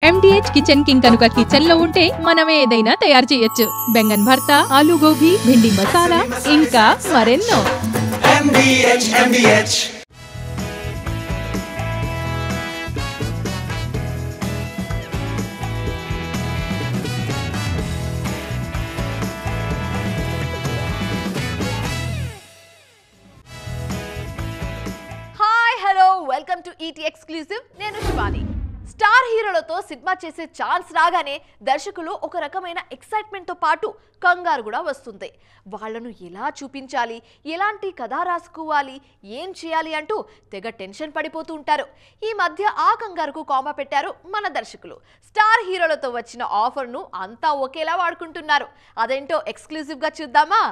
MDH kitchen king కనుక kitchen లో ఉంటే మనమే ఏదైనా తయారు చేయొచ్చు. బెంగన్ భర్తా, ఆలూ గోబీ, భిండి మసాలా, ఇంకా మరెన్నో. MDH. Hi hello welcome to ET exclusive. నేను శివాని. స్టార్ హీరోలతో సినిమా చేసే ఛాన్స్ రాగానే దర్శకులు ఒక రకమైన ఎక్సైట్మెంట్తో పాటు కంగారు కూడా వస్తుంది. వాళ్లను ఎలా చూపించాలి, ఎలాంటి కథ రాసుకోవాలి, ఏం చేయాలి అంటూ తెగ టెన్షన్ పడిపోతూ ఉంటారు. ఈ మధ్య ఆ కంగారుకు కామా పెట్టారు మన దర్శకులు. స్టార్ హీరోలతో వచ్చిన ఆఫర్ను అంతా ఒకేలా వాడుకుంటున్నారు. అదేంటో ఎక్స్క్లూజివ్గా చూద్దామా?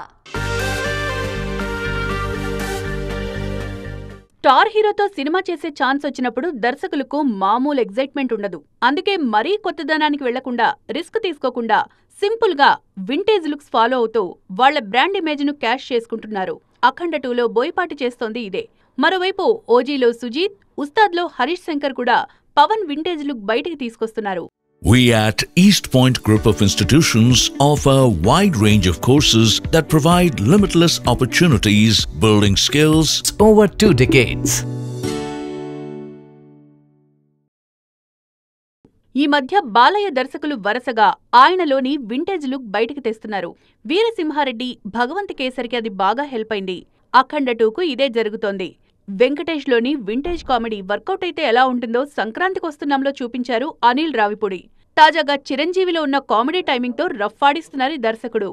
స్టార్ హీరోతో సినిమా చేసే ఛాన్స్ వచ్చినప్పుడు దర్శకులకు మామూలు ఎగ్జైట్మెంట్ ఉండదు. అందుకే మరీ కొత్తదనానికి వెళ్లకుండా, రిస్క్ తీసుకోకుండా సింపుల్ గా వింటేజ్ లుక్స్ ఫాలో అవుతూ వాళ్ల బ్రాండ్ ఇమేజ్ ను క్యాష్ చేసుకుంటున్నారు. అఖండ 2లో బోయపాటి చేస్తోంది ఇదే. మరోవైపు ఓజీలో సుజీత్, ఉస్తాద్లో హరీష్ శంకర్ కూడా పవన్ వింటేజ్ లుక్ బయటికి తీసుకొస్తున్నారు. We at East Point Group of Institutions offer a wide range of courses that provide limitless opportunities, building skills over 2 decades. ఈ మధ్య బాలయ్య దర్శకులు వరుసగా ఆయనలోని వింటేజ్ లుక్ బయటికి తెస్తున్నారు. వీరసింహారెడ్డి, భగవంత్ కేసరికి అది బాగా హెల్ప్ అయింది. అఖండ 2కు ఇదే జరుగుతోంది. వెంకటేష్ లోని వింటేజ్ కామెడీ వర్కౌట్ అయితే ఎలా ఉంటుందో సంక్రాంతికొస్తున్నాంలో చూపించారు అనిల్ రావిపూడి. తాజాగా చిరంజీవిలో ఉన్న కామెడీ టైమింగ్ తో రఫ్ఫాడిస్తున్నారు దర్శకుడు.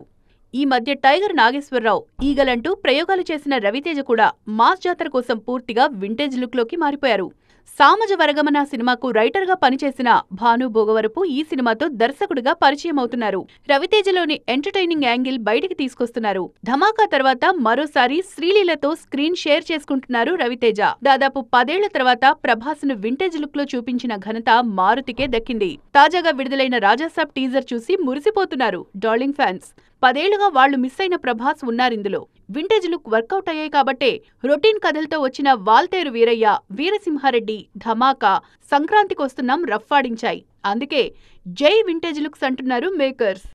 ఈ మధ్య టైగర్ నాగేశ్వరరావు, ఈగలంటూ ప్రయోగాలు చేసిన రవితేజ కూడా మాస్ జాతర కోసం పూర్తిగా వింటేజ్ లుక్ లోకి మారిపోయారు. సామజ వరగమన సినిమాకు రైటర్ గా పనిచేసిన భాను భోగవరపు ఈ సినిమాతో దర్శకుడిగా పరిచయం అవుతున్నారు. రవితేజలోని ఎంటర్టైనింగ్ యాంగిల్ బయటికి తీసుకొస్తున్నారు. ధమాకా తర్వాత మరోసారి శ్రీలీలతో స్క్రీన్ షేర్ చేసుకుంటున్నారు రవితేజ. దాదాపు 10 ఏళ్ల తర్వాత ప్రభాస్ ను వింటేజ్ లుక్ లో చూపించిన ఘనత మారుతికే దక్కింది. తాజాగా విడుదలైన రాజాసాబ్ టీజర్ చూసి మురిసిపోతున్నారు డార్లింగ్ ఫ్యాన్స్. 10 ఏళ్లుగా వాళ్లు మిస్ అయిన ప్రభాస్ ఉన్నారిందులో. వింటేజ్ లుక్ వర్కౌట్ అయ్యాయి కాబట్టే రొటీన్ కథలతో వచ్చిన వాల్తేరు వీరయ్య, వీరసింహారెడ్డి, ధమాకా, సంక్రాంతికొస్తున్నాం రఫ్ఫాడించాయి. అందుకే జై వింటేజ్ లుక్స్ అంటున్నారు మేకర్స్.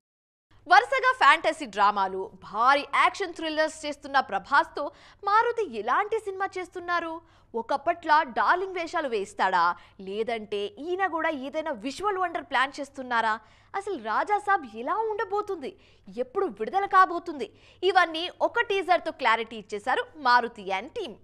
వరుసగా ఫ్యాంటసీ డ్రామాలు, భారీ యాక్షన్ థ్రిల్లర్స్ చేస్తున్న ప్రభాస్తో మారుతి ఎలాంటి సినిమా చేస్తున్నారు? ఒకప్పట్లా డార్లింగ్ వేషాలు వేస్తాడా, లేదంటే ఈయన కూడా ఏదైనా విజువల్ వండర్ ప్లాన్ చేస్తున్నారా? అసలు రాజాసాబ్ ఎలా ఉండబోతుంది, ఎప్పుడు విడుదల కాబోతుంది? ఇవన్నీ ఒక టీజర్తో క్లారిటీ ఇచ్చేశారు మారుతి అండ్ టీమ్.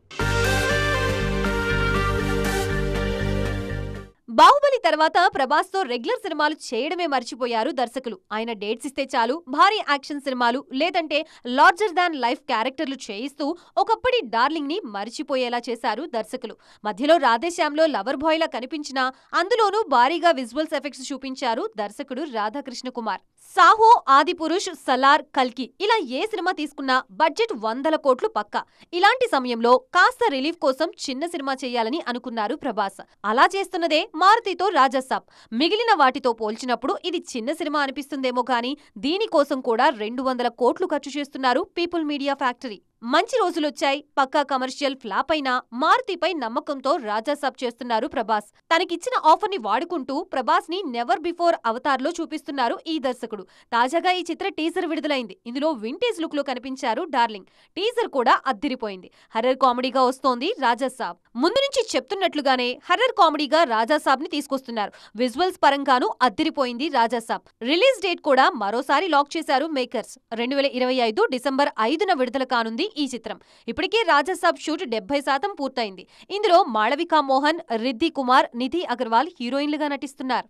బాహుబలి తర్వాత ప్రభాస్తో రెగ్యులర్ సినిమాలు చేయడమే మర్చిపోయారు దర్శకులు. ఆయన డేట్స్ ఇస్తే చాలు భారీ యాక్షన్ సినిమాలు, లేదంటే లార్జర్ దాన్ లైఫ్ క్యారెక్టర్లు చేయిస్తూ ఒకప్పటి డార్లింగ్ ని మర్చిపోయేలా చేశారు దర్శకులు. మధ్యలో రాధేశ్యామ్లో లవర్ బాయ్ లా కనిపించినా అందులోనూ భారీగా విజువల్స్ ఎఫెక్ట్స్ చూపించారు దర్శకుడు రాధాకృష్ణ కుమార్. సాహో, ఆదిపురుష్, సలార్, కల్కి ఇలా ఏ సినిమా తీసుకున్నా బడ్జెట్ 100 కోట్లు పక్కా. ఇలాంటి సమయంలో కాస్త రిలీఫ్ కోసం చిన్న సినిమా చేయాలని అనుకున్నారు ప్రభాస్. అలా చేస్తున్నదే మారుతితో రాజాసాబ్. మిగిలిన వాటితో పోల్చినప్పుడు ఇది చిన్న సినిమా అనిపిస్తుందేమో కానీ దీనికోసం కూడా 200 కోట్లు ఖర్చు చేస్తున్నారు పీపుల్ మీడియా ఫ్యాక్టరీ. మంచి రోజులొచ్చాయి, పక్కా కమర్షియల్ ఫ్లాప్ అయినా మారుతిపై నమ్మకంతో రాజాసాబ్ చేస్తున్నారు ప్రభాస్. తనకిచ్చిన ఆఫర్ ని వాడుకుంటూ ప్రభాస్ ని నెవర్ బిఫోర్ అవతార్ లో చూపిస్తున్నారు ఈ దర్శకుడు. తాజాగా ఈ చిత్ర టీజర్ విడుదలైంది. ఇందులో వింటేజ్ లుక్ లో కనిపించారు డార్లింగ్. టీజర్ కూడా అద్దిరిపోయింది. హర్రర్ కామెడీగా వస్తోంది రాజాసాబ్. ముందు నుంచి చెప్తున్నట్లుగానే హర్రర్ కామెడీగా రాజాసాబ్ ని తీసుకొస్తున్నారు. విజువల్స్ పరంగానూ అద్దిరిపోయింది రాజాసాబ్. రిలీజ్ డేట్ కూడా మరోసారి లాక్ చేశారు మేకర్స్. 2025 డిసెంబర్ 5న విడుదల కానుంది ఈ చిత్రం. ఇప్పటికే రాజాసాబ్ షూట్ 70% పూర్తయింది. ఇందులో మాళవికా మోహన్, రిద్ధి కుమార్, నిధి అగర్వాల్ హీరోయిన్లుగా నటిస్తున్నారు.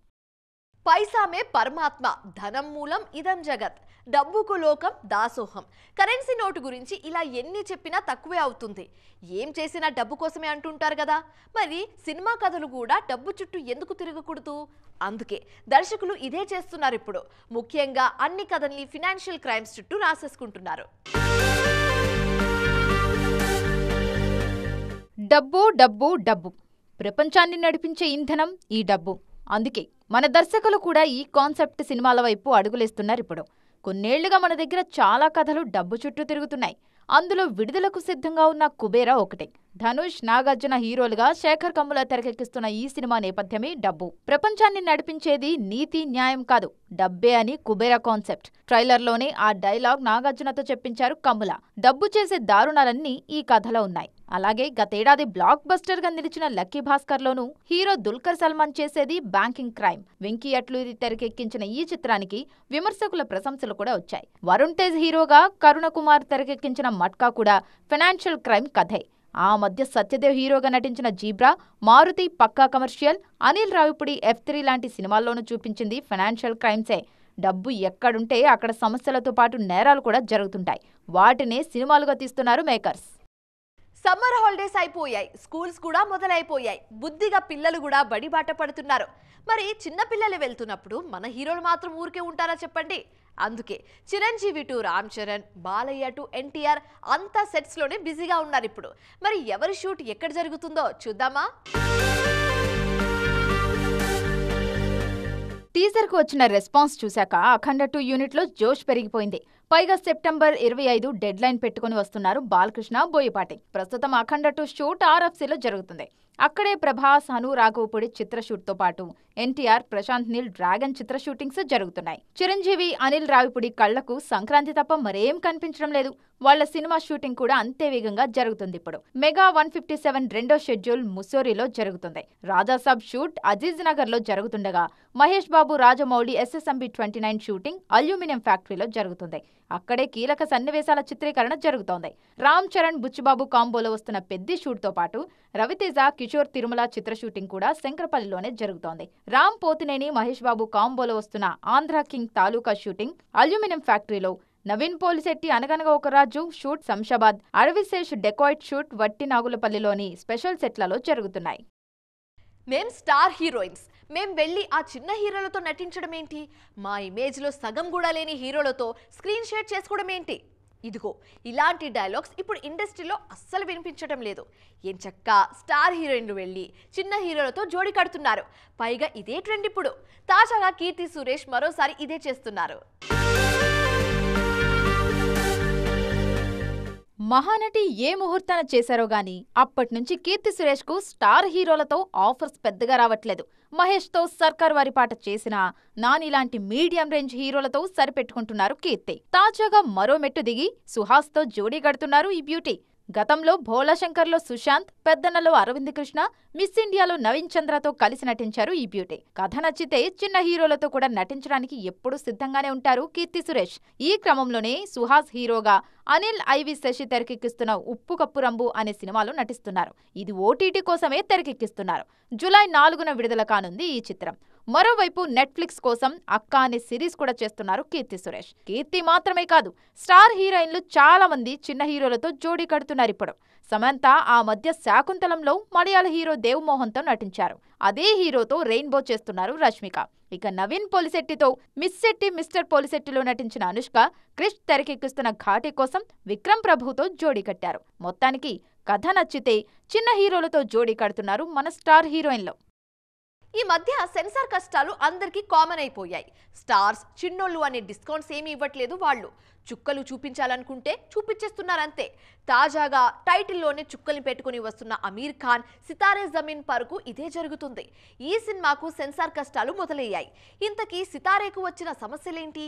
పైసామే పరమాత్మ, ధనం మూలం ఇదం జగత్, డబ్బుకు లోకం దాసోహం. కరెన్సీ నోటు గురించి ఇలా ఎన్ని చెప్పినా తక్కువే అవుతుంది. ఏం చేసినా డబ్బు కోసమే అంటుంటారు కదా. మరి సినిమా కథలు కూడా డబ్బు చుట్టూ ఎందుకు తిరగకూడదు? అందుకే దర్శకులు ఇదే చేస్తున్నారు ఇప్పుడు. ముఖ్యంగా అన్ని కథల్ని ఫినాన్షియల్ క్రైమ్స్ చుట్టూ రాసేసుకుంటున్నారు. డబ్బు డబ్బు డబ్బు, ప్రపంచాన్ని నడిపించే ఇంధనం ఈ డబ్బు. అందుకే మన దర్శకులు కూడా ఈ కాన్సెప్ట్ సినిమాల వైపు అడుగులేస్తున్నారు ఇప్పుడు. కొన్నేళ్లుగా మన దగ్గర చాలా కథలు డబ్బు చుట్టూ తిరుగుతున్నాయి. అందులో విడుదలకు సిద్ధంగా ఉన్న కుబేరా ఒకటి. ధనుష్, నాగార్జున హీరోలుగా శేఖర్ కమ్ముల తెరకెక్కిస్తున్న ఈ సినిమా నేపథ్యమే డబ్బు. ప్రపంచాన్ని నడిపించేది నీతి న్యాయం కాదు, డబ్బే అని కుబేరా కాన్సెప్ట్. ట్రైలర్లోనే ఆ డైలాగ్ నాగార్జునతో చెప్పించారు కమ్ముల. డబ్బు చేసే దారుణాలన్నీ ఈ కథలో ఉన్నాయి. అలాగే గతేడాది బ్లాక్ బస్టర్ గా నిలిచిన లక్కీ భాస్కర్లోనూ హీరో దుల్కర్ సల్మాన్ చేసేది బ్యాంకింగ్ క్రైమ్. వెంకీ అట్లూరి తెరకెక్కించిన ఈ చిత్రానికి విమర్శకుల ప్రశంసలు కూడా వచ్చాయి. వరుణ్ తేజ్ హీరోగా కరుణ కుమార్ తెరకెక్కించిన మట్కా కూడా ఫైనాన్షియల్ క్రైమ్ కథే. ఆ మధ్య సత్యదేవ్ హీరోగా నటించిన జీబ్రా, మారుతి పక్కా కమర్షియల్, అనిల్ రావిపూడి F3 లాంటి సినిమాల్లోనూ చూపించింది ఫైనాన్షియల్ క్రైమ్సే. డబ్బు ఎక్కడుంటే అక్కడ సమస్యలతో పాటు నేరాలు కూడా జరుగుతుంటాయి. వాటినే సినిమాలుగా తీస్తున్నారు మేకర్స్. సమ్మర్ హాలిడేస్ అయిపోయాయి, స్కూల్స్ కూడా మొదలైపోయాయి. బుద్ధిగా పిల్లలు కూడా బడి బాట పడుతున్నారు. మరి చిన్న పిల్లలు వెళ్తున్నప్పుడు మన హీరోలు మాత్రం ఊరికే ఉంటారా చెప్పండి? అందుకే Chiranjeevi to Ram Charan, Balayya to NTR అంతా సెట్స్ లోనే బిజీగా ఉన్నారు ఇప్పుడు. మరి ఎవరి షూట్ ఎక్కడ జరుగుతుందో చూద్దామా? టీజర్ కు వచ్చిన రెస్పాన్స్ చూశాక అఖండ 2 యూనిట్ లో జోష్ పెరిగిపోయింది. పైగా సెప్టెంబర్ 25 డెడ్ లైన్ పెట్టుకుని వస్తున్నారు బాలకృష్ణ, బోయపాటి. ప్రస్తుతం అఖండ 2 షూట్ RFCలో జరుగుతుంది. అక్కడే ప్రభాస్, అను రాఘవపూడి చిత్ర షూట్ తో పాటు NTR, ప్రశాంత్ నీల్ డ్రాగన్ చిత్ర షూటింగ్స్ జరుగుతున్నాయి. చిరంజీవి, అనిల్ రావిపూడి కళ్లకు సంక్రాంతి తప్ప మరేం కనిపించడం లేదు. వాళ్ల సినిమా షూటింగ్ కూడా అంతే వేగంగా జరుగుతుంది. ఇప్పుడు మెగా 157 రెండో షెడ్యూల్ ముస్సోరిలో జరుగుతుంది. రాజాసాబ్ షూట్ అజీజ్ నగర్ లో జరుగుతుండగా Mahesh Babu, Rajamouli SSMB 29 shooting aluminium ఫ్యాక్టరీలో జరుగుతుంది. అక్కడే కీలక సన్నివేశాల చిత్రీకరణ జరుగుతోంది. రామ్ చరణ్, బుచ్చిబాబు కాంబోలో వస్తున్న పెద్ది షూట్ తో పాటు రవితేజ, కిషోర్ తిరుమల చిత్ర షూటింగ్ కూడా శంకరపల్లిలోనే జరుగుతోంది. రామ్ పోతినేని, మహేష్ బాబు కాంబోలో వస్తున్న ఆంధ్ర కింగ్ తాలూకా షూటింగ్ అల్యూమినియం ఫ్యాక్టరీలో, నవీన్ పోలిశెట్టి అనగనగా ఒక రాజు షూట్ శంషాబాద్, అరవిశేష్ డెకాయిట్ షూట్ వట్టి నాగులపల్లిలోని స్పెషల్ సెట్లలో జరుగుతున్నాయి. మేం స్టార్ హీరోయిన్స్, మేం వెళ్ళి ఆ చిన్న హీరోలతో నటించడం ఏంటి? మా ఇమేజ్లో సగం కూడా లేని హీరోలతో స్క్రీన్ షేర్ చేసుకోవడం ఏంటి? ఇదిగో ఇలాంటి డైలాగ్స్ ఇప్పుడు ఇండస్ట్రీలో అస్సలు వినిపించడం లేదు. ఎంచక్కా స్టార్ హీరోయిన్లు వెళ్ళి చిన్న హీరోలతో జోడి కడుతున్నారు. పైగా ఇదే ట్రెండ్ ఇప్పుడు. తాజాగా కీర్తి సురేష్ మరోసారి ఇదే చేస్తున్నారు. మహానటి ఏ ముహూర్తాన చేశారో గానీ అప్పట్నుంచి కీర్తి సురేష్ కు స్టార్ హీరోలతో ఆఫర్స్ పెద్దగా రావట్లేదు. మహేష్ తో సర్కార్ వారి పాట చేసినా నాని లాంటి మీడియం రేంజ్ హీరోలతో సరిపెట్టుకుంటున్నారు కీర్తి. తాజాగా మరో మెట్టు దిగి సుహాస్ తో జోడీ గడుతున్నారు ఈ బ్యూటీ. గతంలో భోలాశంకర్లో సుశాంత్, పెద్దన్నలో అరవింద్ కృష్ణ, మిస్ ఇండియాలో నవీన్ చంద్రతో కలిసి నటించారు ఈ బ్యూటీ. కథ నచ్చితే చిన్న హీరోలతో కూడా నటించడానికి ఎప్పుడూ సిద్ధంగానే ఉంటారు కీర్తి సురేష్. ఈ క్రమంలోనే సుహాస్ హీరోగా అనిల్ ఐవి శశి తెరకెక్కిస్తున్న ఉప్పు కప్పు రంబు అనే సినిమాలో నటిస్తున్నారు. ఇది OTT కోసమే తెరకెక్కిస్తున్నారు. జూలై 4న విడుదల కానుంది ఈ చిత్రం. మరోవైపు నెట్ఫ్లిక్స్ కోసం అక్క అనే సిరీస్ కూడా చేస్తున్నారు కీర్తి సురేష్. కీర్తి మాత్రమే కాదు, స్టార్ హీరోయిన్లు చాలా మంది చిన్న హీరోలతో జోడీ కడుతున్నారు ఇప్పుడు. సమంత ఆ మధ్య శాకుంతలంలో మలయాళ హీరో దేవ్ మోహన్తో నటించారు. అదే హీరోతో రెయిన్బో చేస్తున్నారు రష్మిక. ఇక నవీన్ పోలిశెట్టితో మిస్ శెట్టి మిస్టర్ పోలిశెట్టిలో నటించిన అనుష్క, క్రిష్ తెరకెక్కిస్తున్న ఘాటి కోసం విక్రమ్ ప్రభుతో జోడీ కట్టారు. మొత్తానికి కథ నచ్చితే చిన్న హీరోలతో జోడీ కడుతున్నారు మన స్టార్ హీరోయిన్లు. ఈ మధ్య సెన్సార్ కష్టాలు అందరికీ కామన్ అయిపోయాయి. స్టార్స్, చిన్నోళ్ళు అనే డిస్కౌంట్స్ ఏమీ ఇవ్వట్లేదు వాళ్ళు. చుక్కలు చూపించాలనుకుంటే చూపించేస్తున్నారంతే. తాజాగా టైటిల్లోనే చుక్కల్ని పెట్టుకుని వస్తున్న అమీర్ ఖాన్ సితారే జమీన్ పర్కు ఇదే జరుగుతుంది. ఈ సినిమాకు సెన్సార్ కష్టాలు మొదలయ్యాయి. ఇంతకీ సితారేకు వచ్చిన సమస్యలేంటి?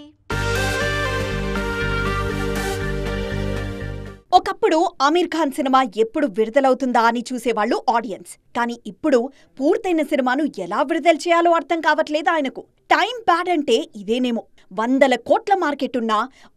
ఒకప్పుడు అమీర్ ఖాన్ సినిమా ఎప్పుడు విడుదలవుతుందా అని చూసేవాళ్లు ఆడియన్స్. కానీ ఇప్పుడు పూర్తయిన సినిమాను ఎలా విడుదల చేయాలో అర్థం కావట్లేదు ఆయనకు. టైం బ్యాడ్ అంటే ఇదేనేమో. 100 కోట్ల మార్కెట్ ఉన్న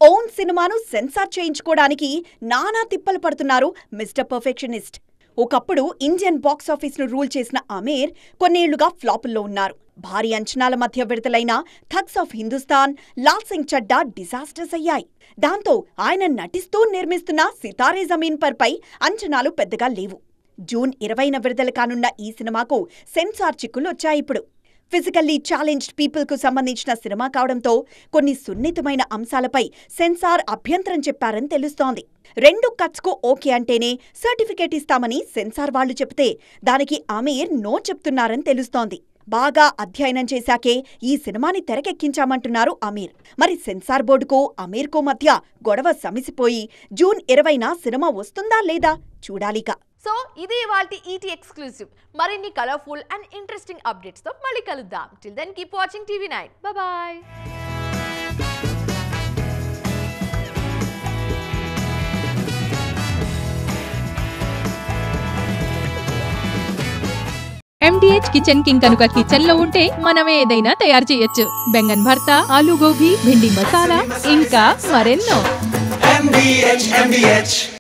ఓన్ సినిమాను సెన్సార్ చేయించుకోవడానికి నానా తిప్పలు పడుతున్నారు మిస్టర్ పర్ఫెక్షనిస్ట్. ఒకప్పుడు ఇండియన్ బాక్సాఫీస్ను రూల్ చేసిన అమీర్ కొన్నేళ్లుగా ఫ్లాపుల్లో ఉన్నారు. భారీ అంచనాల మధ్య విడుదలైన thugs of Hindustan, Lal Singh Chadda disasters అయ్యాయి. దాంతో ఆయన నటిస్తూ నిర్మిస్తున్న సితారే జమీన్ పర్ పై అంచనాలు పెద్దగా లేవు. జూన్ 20న విడుదల కానున్న ఈ సినిమాకు సెన్సార్ చిక్కులొచ్చాయిప్పుడు. ఫిజికల్లీ ఛాలెంజ్డ్ పీపుల్కు సంబంధించిన సినిమా కావడంతో కొన్ని సున్నితమైన అంశాలపై సెన్సార్ అభ్యంతరం చెప్పారని తెలుస్తోంది. 2 కట్స్కు ఓకే అంటేనే సర్టిఫికేట్ ఇస్తామని సెన్సార్ వాళ్లు చెబితే దానికి అమీర్ నో చెప్తున్నారని తెలుస్తోంది. బాగా అధ్యయనం చేశాకే ఈ సినిమాని తెరకెక్కించామంటున్నారు అమీర్. మరి సెన్సార్ బోర్డుకు అమీర్కు మధ్య గొడవ సమిసిపోయి జూన్ 20న సినిమా వస్తుందా లేదా చూడాలిక. సో ఇది ఇవాల్టి ఈటీ ఎక్స్క్లూసివ్. మరిన్ని కలర్ఫుల్ అండ్ ఇంట్రెస్టింగ్ అప్డేట్స్ తో మళ్ళీ కలుద్దాం. Till then keep watching TV9. Bye. MDH kitchen king కనుక కిచెన్ లో ఉంటే మనం ఏదైనా తయారు చేయొచ్చు. బెంగన్ భర్త, ఆలూ గోబీ, భిండి మసాలా, ఇంకా మరెన్నో.